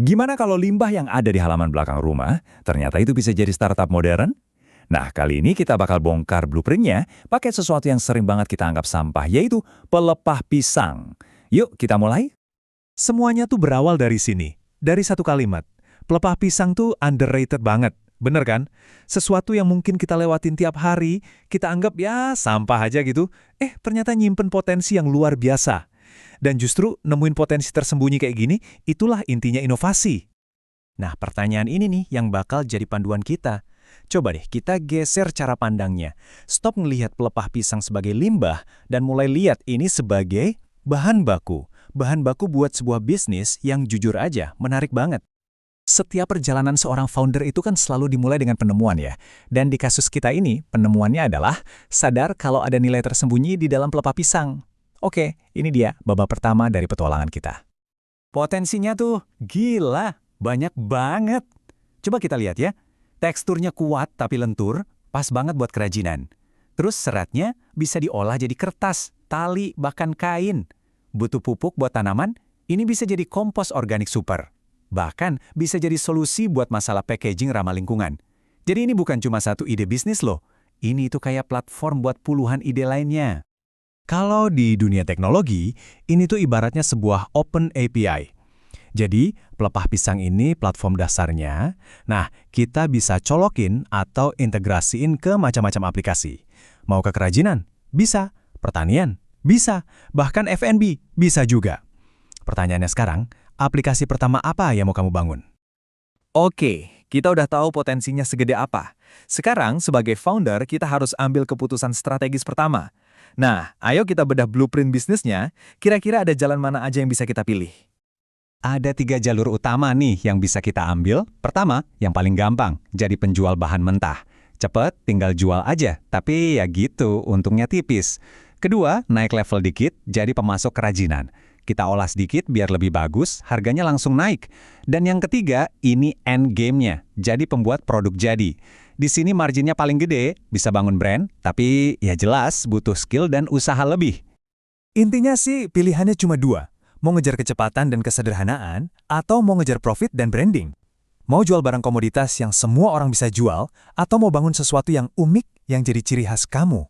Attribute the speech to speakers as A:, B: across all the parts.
A: Gimana kalau limbah yang ada di halaman belakang rumah, ternyata itu bisa jadi startup modern? Nah, kali ini kita bakal bongkar blueprintnya pakai sesuatu yang sering banget kita anggap sampah, yaitu pelepah pisang. Yuk, kita mulai?
B: Semuanya tuh berawal dari sini, dari satu kalimat. Pelepah pisang tuh underrated banget, bener kan? Sesuatu yang mungkin kita lewatin tiap hari, kita anggap ya sampah aja gitu. Ternyata nyimpen potensi yang luar biasa. Dan justru nemuin potensi tersembunyi kayak gini, itulah intinya inovasi. Nah, pertanyaan ini nih yang bakal jadi panduan kita. Coba deh kita geser cara pandangnya. Stop ngelihat pelepah pisang sebagai limbah dan mulai lihat ini sebagai bahan baku. Bahan baku buat sebuah bisnis yang jujur aja menarik banget. Setiap perjalanan seorang founder itu kan selalu dimulai dengan penemuan ya. Dan di kasus kita ini, penemuannya adalah sadar kalau ada nilai tersembunyi di dalam pelepah pisang. Oke, ini dia babak pertama dari petualangan kita. Potensinya tuh gila, banyak banget. Coba kita lihat ya. Teksturnya kuat tapi lentur, pas banget buat kerajinan. Terus seratnya bisa diolah jadi kertas, tali, bahkan kain. Butuh pupuk buat tanaman, ini bisa jadi kompos organik super. Bahkan bisa jadi solusi buat masalah packaging ramah lingkungan. Jadi ini bukan cuma satu ide bisnis loh. Ini tuh kayak platform buat puluhan ide lainnya. Kalau di dunia teknologi, ini tuh ibaratnya sebuah open API. Jadi, pelepah pisang ini platform dasarnya. Nah, kita bisa colokin atau integrasiin ke macam-macam aplikasi. Mau ke kerajinan? Bisa. Pertanian? Bisa. Bahkan F&B? Bisa juga. Pertanyaannya sekarang, aplikasi pertama apa yang mau kamu bangun? Oke, kita udah tahu potensinya segede apa. Sekarang, sebagai founder, kita harus ambil keputusan strategis pertama. Nah, ayo kita bedah blueprint bisnisnya, kira-kira ada jalan mana aja yang bisa kita pilih? Ada 3 jalur utama nih yang bisa kita ambil. Pertama, yang paling gampang, jadi penjual bahan mentah. Cepet, tinggal jual aja, tapi ya gitu, untungnya tipis. Kedua, naik level dikit, jadi pemasok kerajinan. Kita olah sedikit biar lebih bagus, harganya langsung naik. Dan yang ketiga, ini end game-nya, jadi pembuat produk jadi. Di sini marginnya paling gede, bisa bangun brand, tapi ya jelas butuh skill dan usaha lebih. Intinya sih pilihannya cuma 2. Mau ngejar kecepatan dan kesederhanaan, atau mau ngejar profit dan branding. Mau jual barang komoditas yang semua orang bisa jual, atau mau bangun sesuatu yang unik yang jadi ciri khas kamu.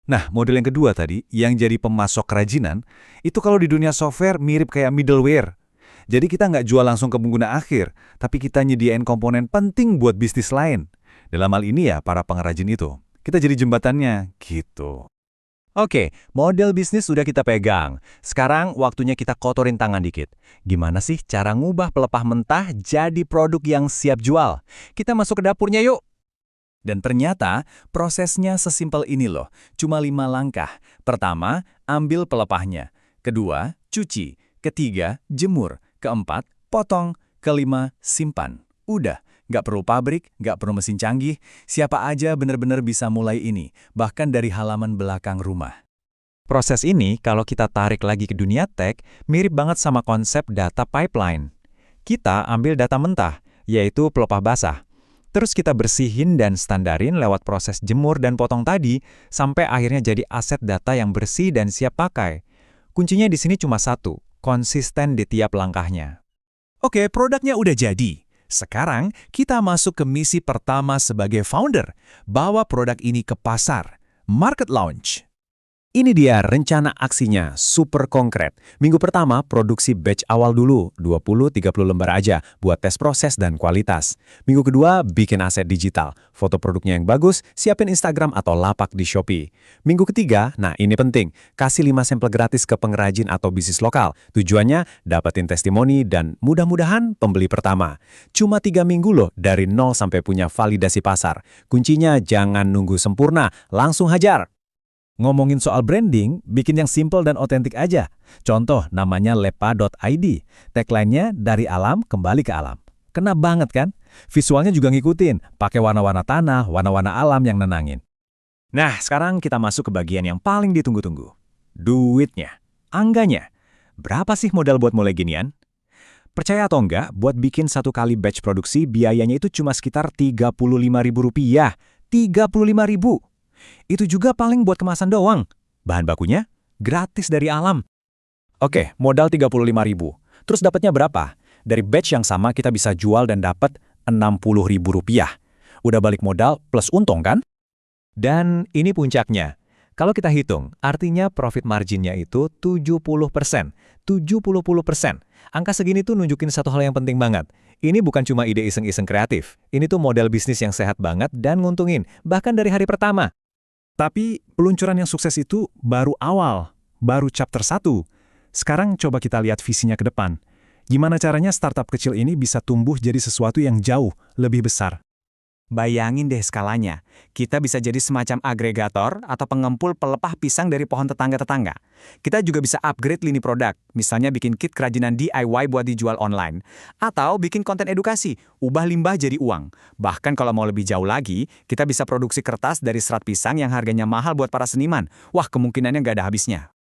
B: Nah, model yang kedua tadi, yang jadi pemasok kerajinan, itu kalau di dunia software mirip kayak middleware. Jadi kita nggak jual langsung ke pengguna akhir, tapi kita nyediain komponen penting buat bisnis lain. Dalam hal ini ya, para pengrajin itu. Kita jadi jembatannya, gitu. Oke, model bisnis sudah kita pegang. Sekarang waktunya kita kotorin tangan dikit. Gimana sih cara ngubah pelepah mentah jadi produk yang siap jual? Kita masuk ke dapurnya yuk! Dan ternyata prosesnya sesimpel ini loh, cuma 5 langkah. Pertama, ambil pelepahnya. Kedua, cuci. Ketiga, jemur. Keempat, potong. Kelima, simpan. Udah, nggak perlu pabrik, nggak perlu mesin canggih. Siapa aja benar-benar bisa mulai ini, bahkan dari halaman belakang rumah. Proses ini, kalau kita tarik lagi ke dunia tech, mirip banget sama konsep data pipeline. Kita ambil data mentah, yaitu pelepah basah. Terus kita bersihin dan standarin lewat proses jemur dan potong tadi, sampai akhirnya jadi aset data yang bersih dan siap pakai. Kuncinya di sini cuma satu, konsisten di tiap langkahnya. Oke, produknya udah jadi. Sekarang, kita masuk ke misi pertama sebagai founder, bawa produk ini ke pasar, market launch. Ini dia rencana aksinya, super konkret. Minggu pertama, produksi batch awal dulu, 20-30 lembar aja, buat tes proses dan kualitas. Minggu kedua, bikin aset digital, foto produknya yang bagus, siapin Instagram atau lapak di Shopee. Minggu ketiga, nah ini penting, kasih 5 sampel gratis ke pengrajin atau bisnis lokal. Tujuannya, dapetin testimoni dan mudah-mudahan pembeli pertama. Cuma 3 minggu loh, dari 0 sampai punya validasi pasar. Kuncinya jangan nunggu sempurna, langsung hajar. Ngomongin soal branding, bikin yang simple dan otentik aja. Contoh, namanya lepa.id. Tagline-nya dari alam kembali ke alam. Kena banget kan? Visualnya juga ngikutin, pakai warna-warna tanah, warna-warna alam yang nenangin. Nah, sekarang kita masuk ke bagian yang paling ditunggu-tunggu. Duitnya, angganya. Berapa sih modal buat mulai ginian? Percaya atau enggak, buat bikin 1 kali batch produksi, biayanya itu cuma sekitar Rp35.000. Rp35.000. Itu juga paling buat kemasan doang. Bahan bakunya gratis dari alam. Oke, modal 35.000. Terus dapatnya berapa?
C: Dari batch yang sama kita bisa jual dan dapat Rp60.000. Udah balik modal plus untung kan?
B: Dan ini puncaknya. Kalau kita hitung, artinya profit marginnya itu 70%. 70%. Angka segini tuh nunjukin satu hal yang penting banget. Ini bukan cuma ide iseng-iseng kreatif. Ini tuh model bisnis yang sehat banget dan nguntungin, bahkan dari hari pertama.
D: Tapi peluncuran yang sukses itu baru awal, baru chapter 1. Sekarang coba kita lihat visinya ke depan. Gimana caranya startup kecil ini bisa tumbuh jadi sesuatu yang jauh lebih besar?
C: Bayangin deh skalanya. Kita bisa jadi semacam agregator atau pengempul pelepah pisang dari pohon tetangga-tetangga. Kita juga bisa upgrade lini produk, misalnya bikin kit kerajinan DIY buat dijual online. Atau bikin konten edukasi, ubah limbah jadi uang. Bahkan kalau mau lebih jauh lagi, kita bisa produksi kertas dari serat pisang yang harganya mahal buat para seniman. Wah, kemungkinannya nggak ada habisnya.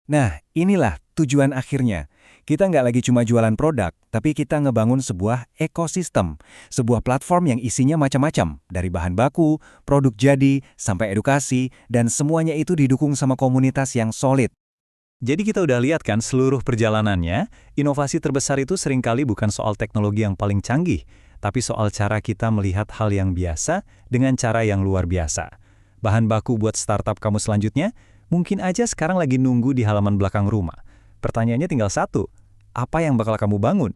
A: Nah, inilah tujuan akhirnya. Kita nggak lagi cuma jualan produk, tapi kita ngebangun sebuah ekosistem. Sebuah platform yang isinya macam-macam, dari bahan baku, produk jadi, sampai edukasi, dan semuanya itu didukung sama komunitas yang solid.
B: Jadi kita udah lihat kan seluruh perjalanannya, inovasi terbesar itu seringkali bukan soal teknologi yang paling canggih, tapi soal cara kita melihat hal yang biasa dengan cara yang luar biasa. Bahan baku buat startup kamu selanjutnya, mungkin aja sekarang lagi nunggu di halaman belakang rumah. Pertanyaannya tinggal satu, apa yang bakal kamu bangun?